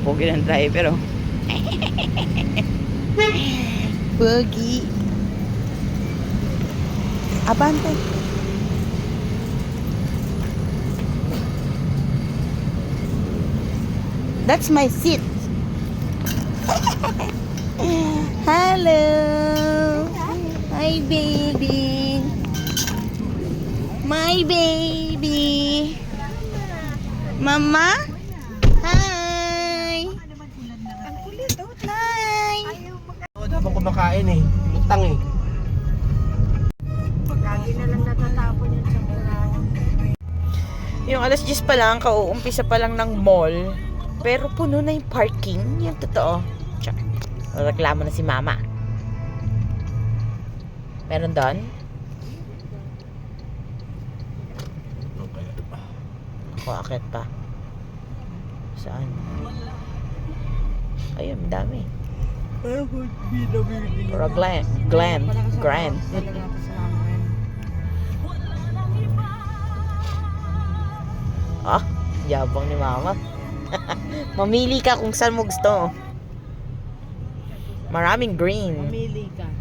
Pogi ng driver, oh. Pogi. Abante. That's my seat. Hello. Hi, baby. My baby. Mama? Hi. Hi. Habang kumakain eh. Lutang eh. Lagi na lang natatapon yun sa murahan. Yung alas 10 pa lang, kauumpisa pa lang ng mall. Pero puno na yung parking. Yung totoo. Tsak. Reklamo na si mama. Meron doon? Okay. Ako, akit pa. Saan? Ayun, dami. Pero Grand. Ah, yabang ni mama. Mamili ka kung saan mo gusto. Maraming green. Mamili ka.